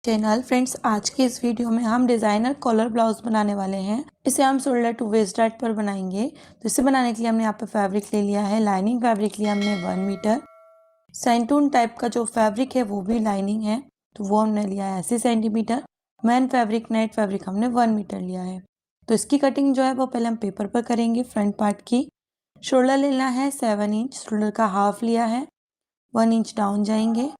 Channel friends, आज के इस वीडियो में हम डिज़ाइनर कॉलर ब्लाउज बनाने वाले हैं। इसे हम शोल्डर टू वेस्ट डार्ट पर बनाएंगे। तो इसे बनाने के लिए हमने यहाँ पे फैब्रिक ले लिया है। लाइनिंग फैब्रिक लिया हमने 1 मीटर। सेंटून टाइप का जो फैब्रिक है वो भी लाइनिंग है, तो वो हमने लिया है 80 centimetre. Man fabric, net fabric हमने 1 मीटर लिया है। तो इसकी कटिंग जो है वो पहले हम पेपर पर करेंगे। फ्रंट पार्ट की शोल्डर लेना है 7 इंच, शोल्डर का हाफ लिया है। 1 इंच डाउन जाएंगे।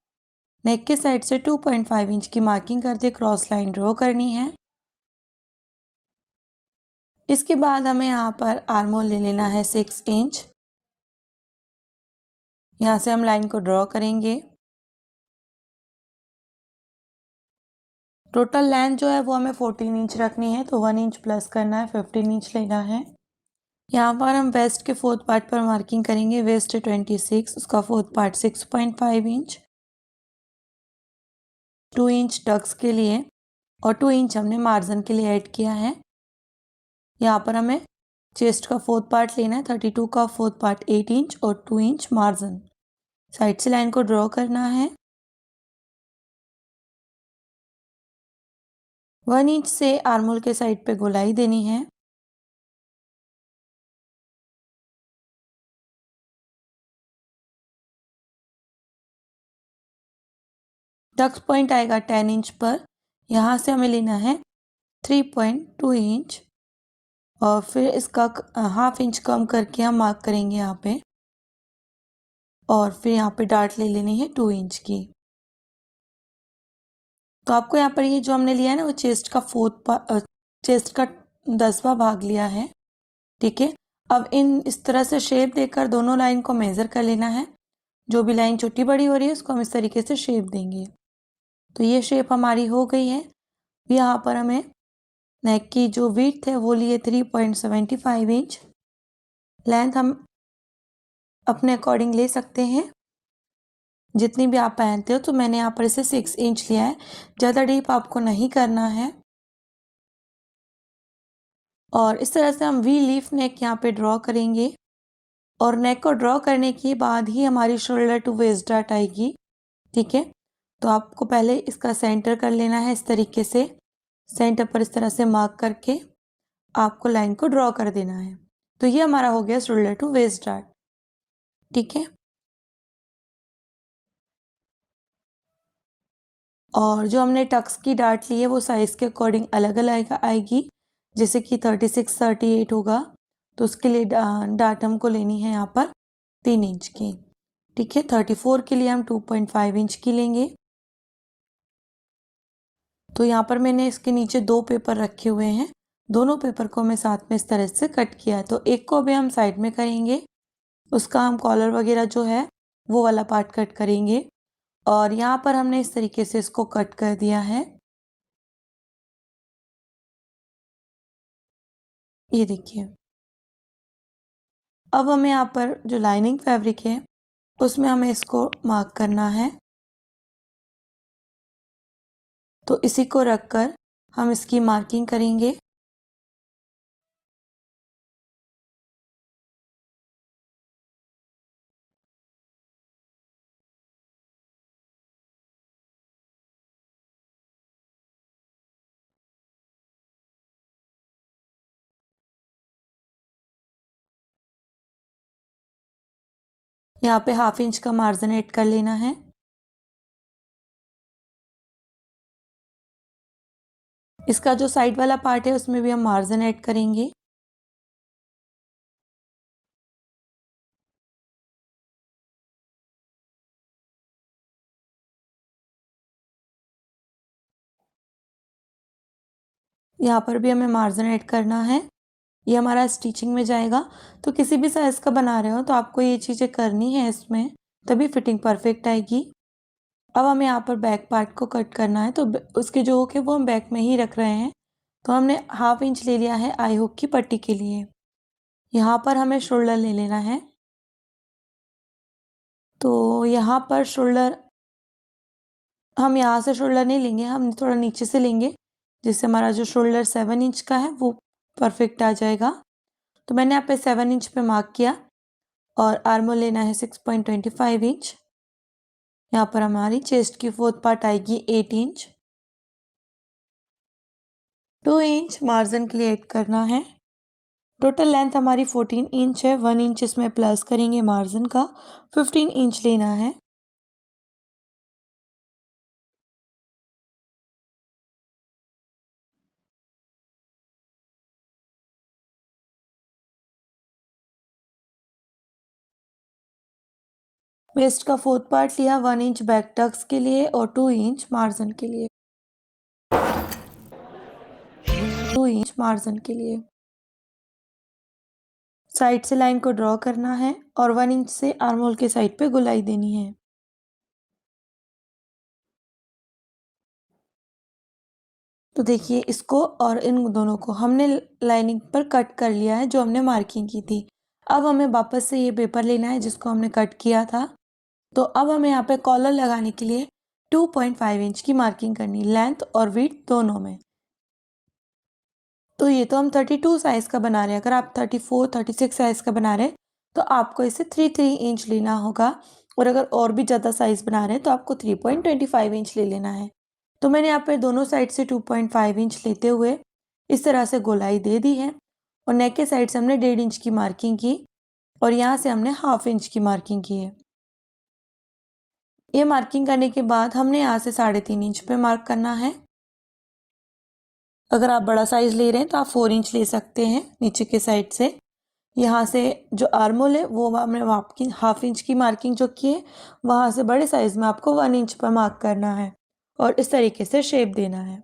नेक के साइड से 2.5 इंच की मार्किंग करके क्रॉस लाइन ड्रॉ करनी है। इसके बाद हमें यहाँ पर आर्म होल ले लेना है 6 इंच। यहाँ से हम लाइन को ड्रॉ करेंगे। टोटल लेंथ जो है वो हमें 14 इंच रखनी है, तो 1 इंच प्लस करना है, 15 इंच लेना है। यहाँ पर हम वेस्ट के 4th पार्ट पर मार्किंग करेंगे। वेस्ट 26, उसका 4th part 6.5 inch. 2 inch Tux के लिए और 2 इंच हमने मार्जिन के लिए ऐड किया है। यहाँ पर हमें चेस्ट का 4th पार्ट लेना है। 32 का 4th पार्ट 8 इंच और 2 इंच मार्जिन। साइड से लाइन को ड्रॉ करना है। 1 इंच से आर्मोल के साइड पे गोलाई देनी है। टक्स पॉइंट आएगा 10 इंच पर। यहाँ से हमें लेना है 3.2 इंच और फिर इसका हाफ इंच कम करके हम मार्क करेंगे यहाँ पे। और फिर यहाँ पे डार्ट ले लेनी है 2 इंच की। तो आपको यहाँ पर ये जो हमने लिया है ना, वो चेस्ट का 10वां भाग लिया है। ठीक है, अब इस तरह से शेप देकर दोनों लाइन को मेजर कर लेना है। जो भी लाइन छोटी बड़ी हो रही है उसको हम इस तरीके से शेप देंगे। तो ये शेप हमारी हो गई है। यहाँ पर हमें नेक की जो विड्थ है वो लिए 3.75 इंच। लेंथ हम अपने अकॉर्डिंग ले सकते हैं, जितनी भी आप पहनते हो। तो मैंने यहाँ पर इसे 6 इंच लिया है। ज़्यादा डीप आपको नहीं करना है। और इस तरह से हम वी लीफ नेक यहाँ पे ड्रॉ करेंगे। और नेक को ड्रॉ करने के बाद ही हमारी शोल्डर टू वेस्ट डार्ट आएगी। ठीक है, तो आपको पहले इसका सेंटर कर लेना है। इस तरीके से सेंटर पर इस तरह से मार्क करके आपको लाइन को ड्रॉ कर देना है। तो ये हमारा हो गया शोल्डर टू वेस्ट डार्ट। ठीक है, और जो हमने टक्स की डार्ट ली है वो साइज के अकॉर्डिंग अलग अलग आएगी। जैसे कि 36, 38 होगा, तो उसके लिए डार्ट हमको लेनी है यहाँ पर 3 इंच की। ठीक है, 34 के लिए हम 2.5 इंच की लेंगे। तो यहाँ पर मैंने इसके नीचे 2 पेपर रखे हुए हैं। दोनों पेपर को मैं साथ में इस तरह से कट किया है। तो एक को अभी हम साइड में करेंगे, उसका हम कॉलर वगैरह जो है वो वाला पार्ट कट करेंगे। और यहाँ पर हमने इस तरीके से इसको कट कर दिया है। ये देखिए। अब हमें यहाँ पर जो लाइनिंग फैब्रिक है उसमें हमें इसको मार्क करना है। तो इसी को रखकर हम इसकी मार्किंग करेंगे। यहाँ पे हाफ इंच का मार्जिन ऐड कर लेना है। इसका जो साइड वाला पार्ट है उसमें भी हम मार्जिन ऐड करेंगे। यहाँ पर भी हमें मार्जिन ऐड करना है। ये हमारा स्टिचिंग में जाएगा। तो किसी भी साइज का बना रहे हो तो आपको ये चीज़ें करनी है इसमें, तभी फिटिंग परफेक्ट आएगी। अब हमें यहाँ पर बैक पार्ट को कट करना है। तो उसके जो हुक है वो हम बैक में ही रख रहे हैं। तो हमने हाफ इंच ले लिया है आई हुक की पट्टी के लिए। यहाँ पर हमें शोल्डर ले लेना है। तो यहाँ पर शोल्डर हम यहाँ से शोल्डर नहीं लेंगे, हम थोड़ा नीचे से लेंगे, जिससे हमारा जो शोल्डर 7 इंच का है वो परफेक्ट आ जाएगा। तो मैंने यहाँ पे 7 इंच पे मार्क किया। और आर्मोल लेना है 6.25 इंच। यहाँ पर हमारी चेस्ट की 4th पार्ट आएगी 8 इंच। 2 इंच मार्जिन के लिए ऐड करना है। टोटल लेंथ हमारी 14 इंच है, 1 इंच इसमें प्लस करेंगे मार्जिन का, 15 इंच लेना है। वेस्ट का फोर्थ पार्ट लिया 1 इंच बैक टक्स के लिए और 2 इंच मार्जिन के लिए, 2 इंच मार्जिन के लिए। साइड से लाइन को ड्रॉ करना है और 1 इंच से आर्म होल के साइड पे गोलाई देनी है। तो देखिए इसको और इन दोनों को हमने लाइनिंग पर कट कर लिया है जो हमने मार्किंग की थी। अब हमें वापस से ये पेपर लेना है जिसको हमने कट किया था। तो अब हमें यहाँ पे कॉलर लगाने के लिए 2.5 इंच की मार्किंग करनी, लेंथ और विड्थ दोनों में। तो ये तो हम 32 साइज का बना रहे हैं, अगर आप 34 36 साइज का बना रहे हैं तो आपको इसे 3 इंच लेना होगा, और अगर और भी ज़्यादा साइज बना रहे हैं तो आपको 3.25 इंच ले लेना है। तो मैंने यहाँ पे दोनों साइड से 2.5 इंच लेते हुए इस तरह से गोलाई दे दी है, और नेक के साइड से हमने 1.5 इंच की मार्किंग की और यहाँ से हमने 1/2 इंच की मार्किंग की है। ये मार्किंग करने के बाद हमने यहाँ से 3.5 इंच पे मार्क करना है। अगर आप बड़ा साइज ले रहे हैं तो आप 4 इंच ले सकते हैं नीचे के साइड से। यहाँ से जो आर्मोल है वो हमने आपकी 1/2 इंच की मार्किंग जो की है, वहाँ से बड़े साइज में आपको 1 इंच पर मार्क करना है और इस तरीके से शेप देना है।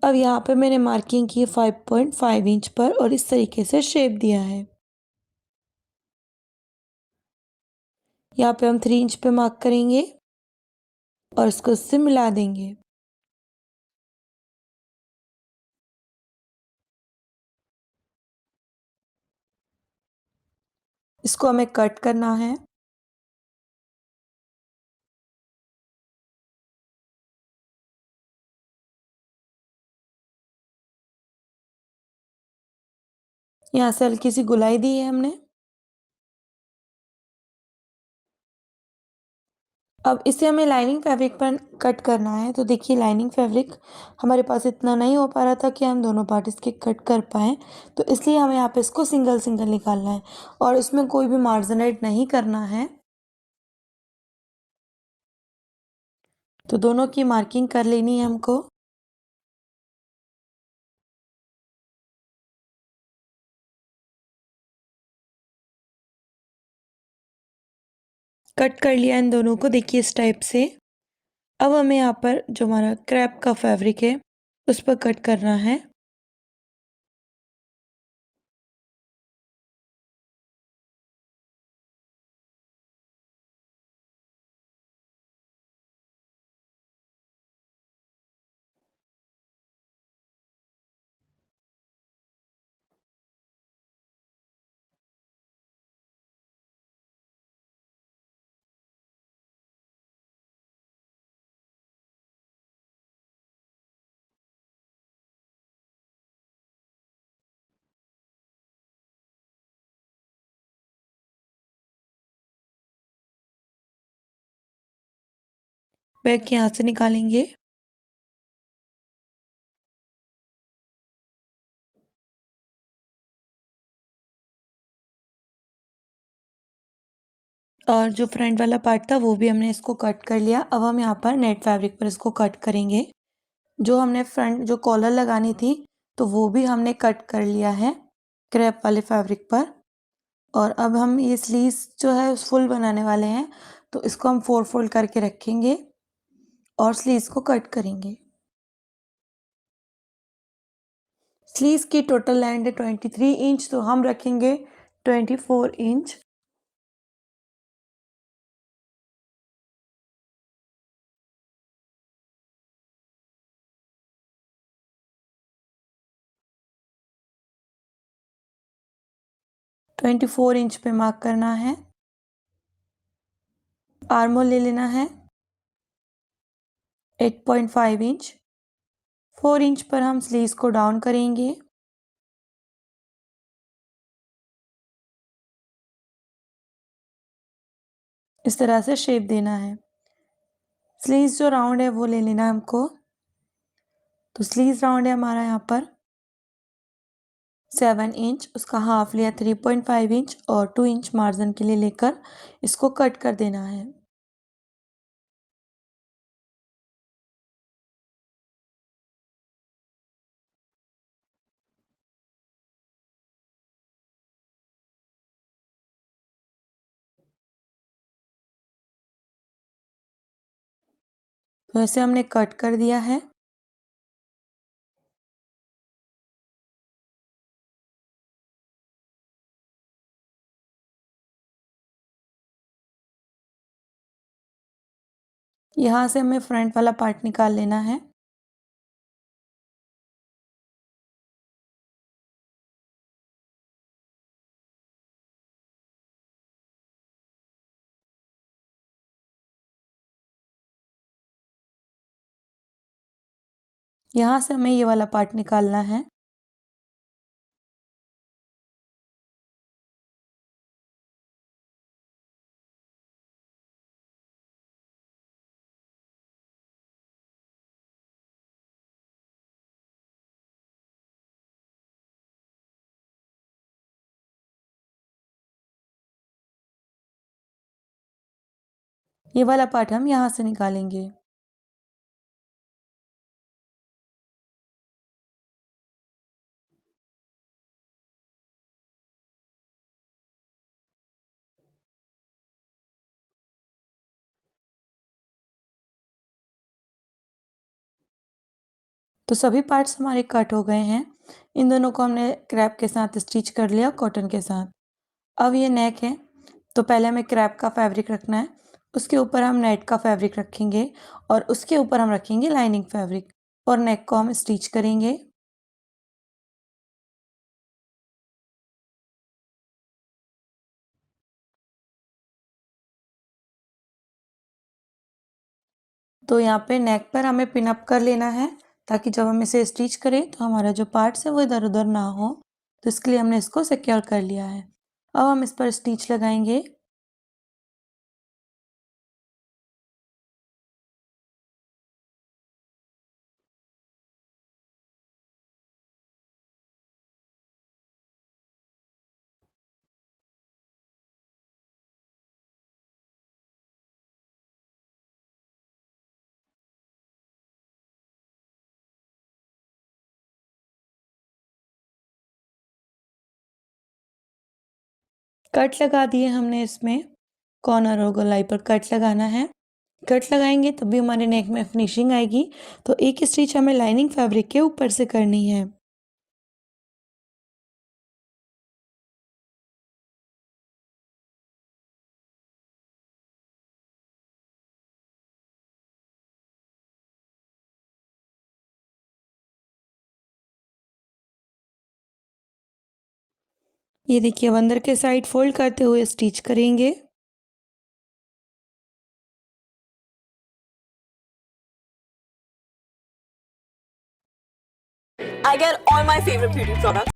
अब यहाँ पे मैंने मार्किंग की 5.5 इंच पर और इस तरीके से शेप दिया है। यहाँ पे हम 3 इंच पे मार्क करेंगे और इसको इससे मिला देंगे। इसको हमें कट करना है। यहाँ से हल्की सी गुलाई दी है हमने। अब इसे हमें लाइनिंग फैब्रिक पर कट करना है। तो देखिए लाइनिंग फैब्रिक हमारे पास इतना नहीं हो पा रहा था कि हम दोनों पार्ट इसके कट कर पाएँ, तो इसलिए हमें यहाँ पे इसको सिंगल सिंगल निकालना है और इसमें कोई भी मार्जिन ऐड नहीं करना है। तो दोनों की मार्किंग कर लेनी है हमको। कट कर लिया इन दोनों को, देखिए इस टाइप से। अब हमें यहाँ पर जो हमारा क्रैप का फैब्रिक है उस पर कट करना है। बैक यहाँ से निकालेंगे। और जो फ्रंट वाला पार्ट था वो भी हमने इसको कट कर लिया। अब हम यहाँ पर नेट फैब्रिक पर इसको कट करेंगे। जो हमने फ्रंट जो कॉलर लगानी थी तो वो भी हमने कट कर लिया है क्रैप वाले फैब्रिक पर। और अब हम ये स्लीव्स जो है फुल बनाने वाले हैं, तो इसको हम 4 फोल्ड करके रखेंगे और स्लीव्स को कट करेंगे। स्लीव्स की टोटल लेंथ है 23 इंच, तो हम रखेंगे 24 इंच। 24 इंच पे मार्क करना है। आर्म होल ले लेना है 8.5 इंच। 4 इंच पर हम स्लीव्स को डाउन करेंगे। इस तरह से शेप देना है। स्लीव्स जो राउंड है वो ले लेना है हमको। तो स्लीव्स राउंड है हमारा यहाँ पर 7 इंच, उसका हाफ लिया 3.5 इंच और 2 इंच मार्जिन के लिए लेकर इसको कट कर देना है। तो ऐसे हमने कट कर दिया है। यहाँ से हमें फ्रंट वाला पार्ट निकाल लेना है। यहाँ से हमें ये वाला पार्ट निकालना है। ये वाला पार्ट हम यहाँ से निकालेंगे। तो सभी पार्ट्स हमारे कट हो गए हैं। इन दोनों को हमने क्रैप के साथ स्टिच कर लिया, कॉटन के साथ। अब ये नेक है, तो पहले हमें क्रैप का फैब्रिक रखना है, उसके ऊपर हम नेट का फैब्रिक रखेंगे और उसके ऊपर हम रखेंगे लाइनिंग फैब्रिक और नेक को हम स्टिच करेंगे। तो यहाँ पे नेक पर हमें पिन अप कर लेना है, ताकि जब हम इसे स्टिच करें तो हमारा जो पार्ट्स है वो इधर उधर ना हो। तो इसके लिए हमने इसको सिक्योर कर लिया है। अब हम इस पर स्टिच लगाएंगे। कट लगा दिए हमने, इसमें कॉर्नर और गोलाई पर कट लगाना है। कट लगाएंगे तभी हमारे नेक में फिनिशिंग आएगी। तो एक स्टिच हमें लाइनिंग फैब्रिक के ऊपर से करनी है। ये देखिए, अब अंदर के साइड फोल्ड करते हुए स्टिच करेंगे। I get all my favorite beauty products.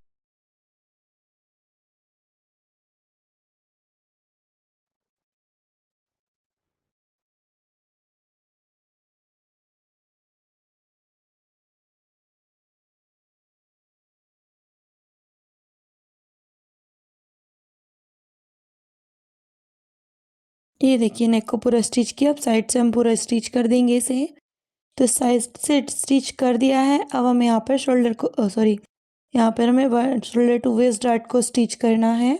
ये देखिए, नेक को पूरा स्टिच किया। अब साइड से हम पूरा स्टिच कर देंगे इसे। तो साइड से स्टिच कर दिया है। अब हम यहाँ पर शोल्डर को सॉरी, यहाँ पर हमें शोल्डर टू वेस्ट डार्ट को स्टिच करना है।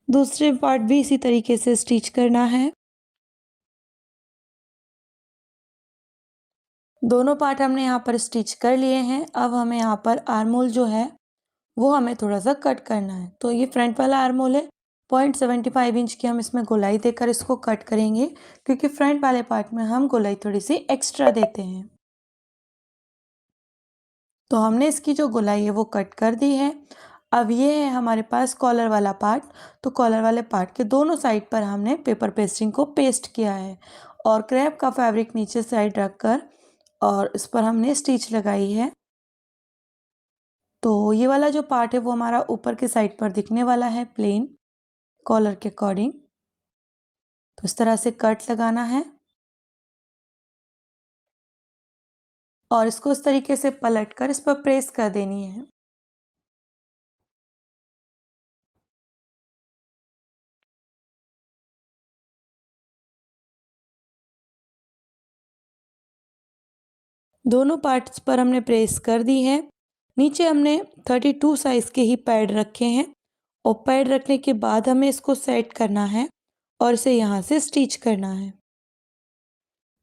दूसरे पार्ट भी इसी तरीके से स्टिच करना है। दोनों पार्ट हमने यहाँ पर स्टिच कर लिए हैं। अब हमें यहाँ पर आर्म होल जो है वो हमें थोड़ा सा कट करना है। तो ये फ्रंट वाला आर्म होल है, 0.75 इंच की हम इसमें गोलाई देकर इसको कट करेंगे, क्योंकि फ्रंट वाले पार्ट में हम गोलाई थोड़ी सी एक्स्ट्रा देते हैं। तो हमने इसकी जो गोलाई है वो कट कर दी है। अब ये है हमारे पास कॉलर वाला पार्ट। तो कॉलर वाले पार्ट के दोनों साइड पर हमने पेपर पेस्टिंग को पेस्ट किया है और क्रैप का फैब्रिक नीचे साइड रखकर और इस पर हमने स्टिच लगाई है। तो ये वाला जो पार्ट है वो हमारा ऊपर के साइड पर दिखने वाला है, प्लेन कॉलर के अकॉर्डिंग। तो इस तरह से कट लगाना है। और इसको इस तरीके से पलटकर इस पर प्रेस कर देनी है। दोनों पार्ट्स पर हमने प्रेस कर दी है। नीचे हमने 32 साइज़ के ही पैड रखे हैं और पैड रखने के बाद हमें इसको सेट करना है और इसे यहाँ से स्टिच करना है।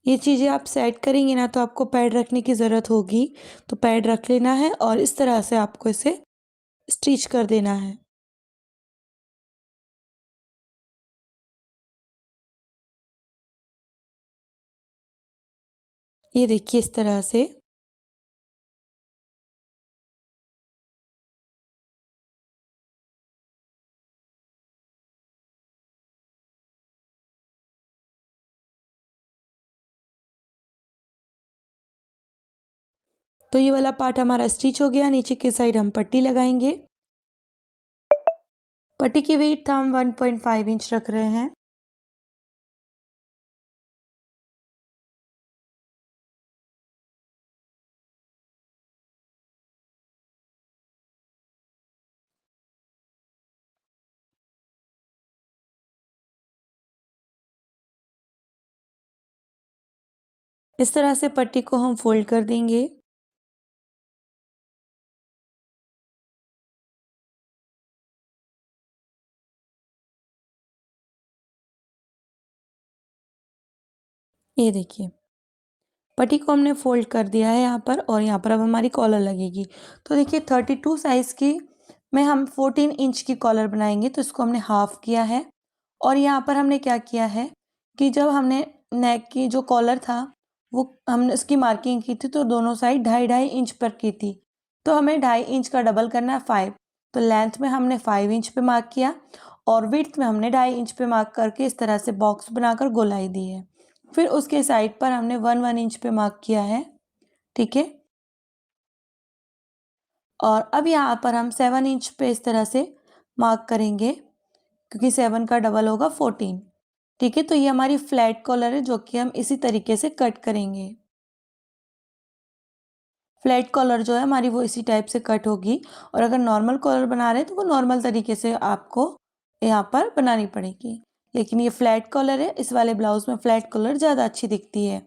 ये चीज़ें आप सेट करेंगे ना तो आपको पैड रखने की ज़रूरत होगी, तो पैड रख लेना है और इस तरह से आपको इसे स्टिच कर देना है। ये देखिए इस तरह से। तो ये वाला पार्ट हमारा स्टिच हो गया। नीचे की साइड हम पट्टी लगाएंगे। पट्टी की विड्थ हम 1.5 इंच रख रहे हैं। इस तरह से पट्टी को हम फोल्ड कर देंगे। ये देखिए पट्टी को हमने फोल्ड कर दिया है यहाँ पर और यहाँ पर अब हमारी कॉलर लगेगी। तो देखिए 32 साइज़ की में हम 14 इंच की कॉलर बनाएंगे, तो इसको हमने हाफ किया है। और यहाँ पर हमने क्या किया है कि जब हमने नेक की जो कॉलर था वो हमने उसकी मार्किंग की थी, तो दोनों साइड 2.5-2.5 इंच पर की थी। तो हमें 2.5 इंच का डबल करना है 5। तो लेंथ में हमने 5 इंच पे मार्क किया और विड्थ में हमने 2.5 इंच पे मार्क करके इस तरह से बॉक्स बनाकर गोलाई दी है। फिर उसके साइड पर हमने 1 इंच पे मार्क किया है। ठीक है। और अब यहाँ पर हम 7 इंच पे इस तरह से मार्क करेंगे, क्योंकि 7 का डबल होगा 14। ठीक है। तो ये हमारी फ्लैट कॉलर है जो कि हम इसी तरीके से कट करेंगे। फ्लैट कॉलर जो है हमारी वो इसी टाइप से कट होगी। और अगर नॉर्मल कॉलर बना रहे हैं तो वो नॉर्मल तरीके से आपको यहाँ पर बनानी पड़ेगी। लेकिन ये फ्लैट कॉलर है, इस वाले ब्लाउज में फ्लैट कॉलर ज़्यादा अच्छी दिखती है,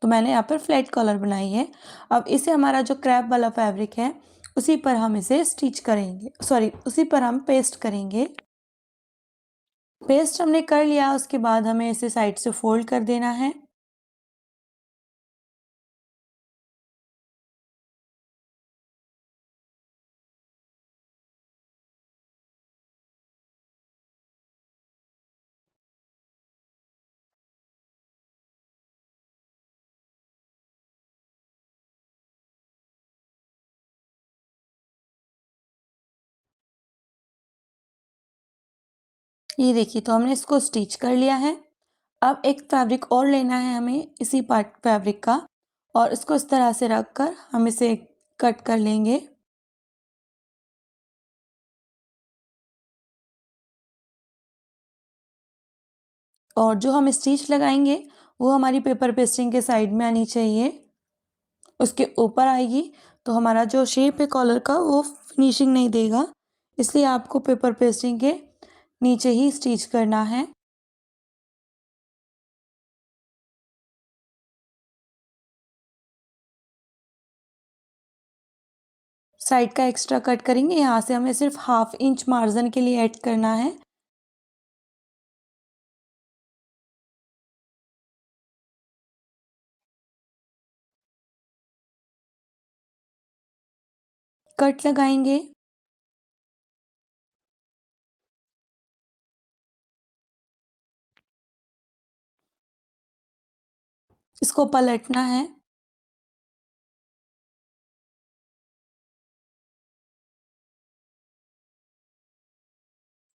तो मैंने यहाँ पर फ्लैट कॉलर बनाई है। अब इसे हमारा जो क्रैप वाला फैब्रिक है उसी पर हम इसे स्टिच करेंगे, सॉरी उसी पर हम पेस्ट करेंगे। पेस्ट हमने कर लिया, उसके बाद हमें इसे साइड से फोल्ड कर देना है। ये देखिए तो हमने इसको स्टिच कर लिया है। अब एक फैब्रिक और लेना है हमें इसी पार्ट फैब्रिक का, और इसको इस तरह से रखकर हम इसे कट कर लेंगे। और जो हम स्टिच लगाएंगे वो हमारी पेपर पेस्टिंग के साइड में आनी चाहिए, उसके ऊपर आएगी। तो हमारा जो शेप है कॉलर का वो फिनिशिंग नहीं देगा, इसलिए आपको पेपर पेस्टिंग के नीचे ही स्टिच करना है। साइड का एक्स्ट्रा कट करेंगे, यहाँ से हमें सिर्फ 1/2 इंच मार्जिन के लिए ऐड करना है। कट लगाएंगे, इसको पलटना है,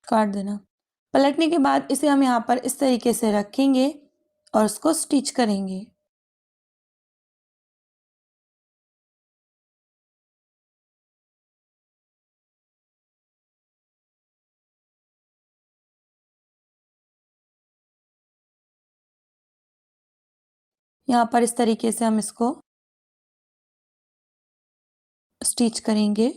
काट देना। पलटने के बाद इसे हम यहाँ पर इस तरीके से रखेंगे और इसको स्टिच करेंगे। यहाँ पर इस तरीके से हम इसको स्टिच करेंगे।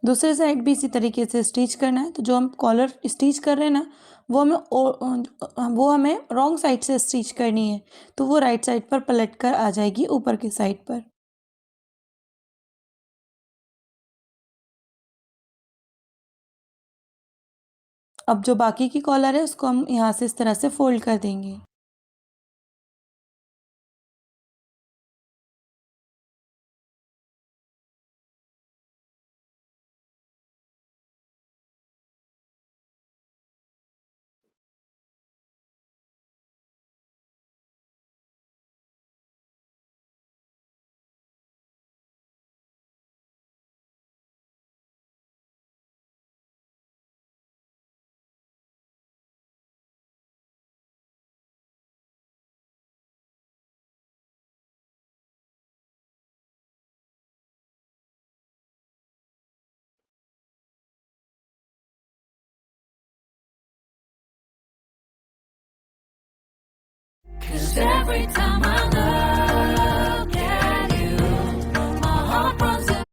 दूसरे साइड भी इसी तरीके से स्टिच करना है। तो जो हम कॉलर स्टिच कर रहे हैं ना, वो हमें रॉन्ग साइड से स्टिच करनी है, तो वो राइट साइड पर पलट कर आ जाएगी ऊपर की साइड पर। अब जो बाकी की कॉलर है उसको हम यहाँ से इस तरह से फोल्ड कर देंगे। Cause every time I look at you, my heart runs out.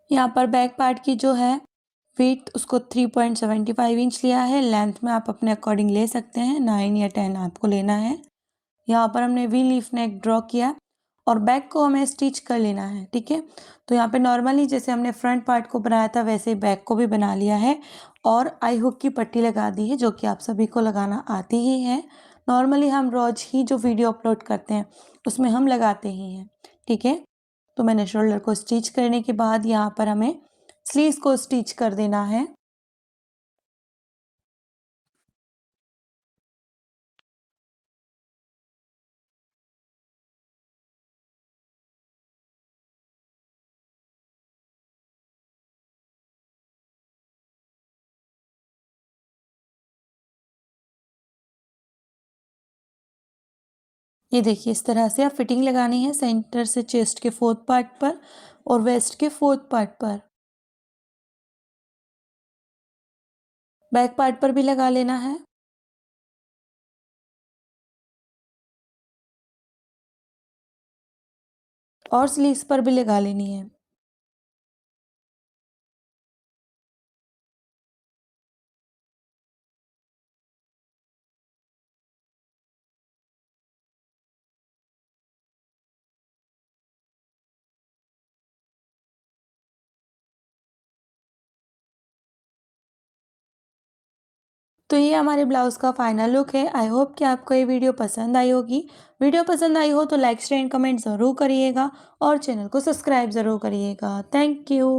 यहाँ पर बैक पार्ट की जो है विड्थ उसको 3.75 इंच लिया है। लेंथ में आप अपने अकॉर्डिंग ले सकते हैं, 9 या 10 आपको लेना है। यहाँ पर हमने वी लीफ नेक ड्रॉ किया और बैक को हमें स्टिच कर लेना है, ठीक है। तो यहाँ पे नॉर्मली जैसे हमने फ्रंट पार्ट को बनाया था वैसे ही बैक को भी बना लिया है और आई हुक की पट्टी लगा दी है, जो कि आप सभी को लगाना आती ही है। नॉर्मली हम रोज ही जो वीडियो अपलोड करते हैं उसमें हम लगाते ही हैं, ठीक है। तो मैंने शोल्डर को स्टिच करने के बाद यहाँ पर हमें स्लीव्स को स्टिच कर देना है। ये देखिए इस तरह से आप फिटिंग लगानी है सेंटर से चेस्ट के 4th पार्ट पर और वेस्ट के 4th पार्ट पर। बैक पार्ट पर भी लगा लेना है। और स्लीव्स पर भी लगा लेनी है। तो ये हमारे ब्लाउज का फाइनल लुक है। आई होप कि आपको ये वीडियो पसंद आई होगी। वीडियो पसंद आई हो तो लाइक शेयर एंड कमेंट ज़रूर करिएगा और चैनल को सब्सक्राइब ज़रूर करिएगा। Thank you.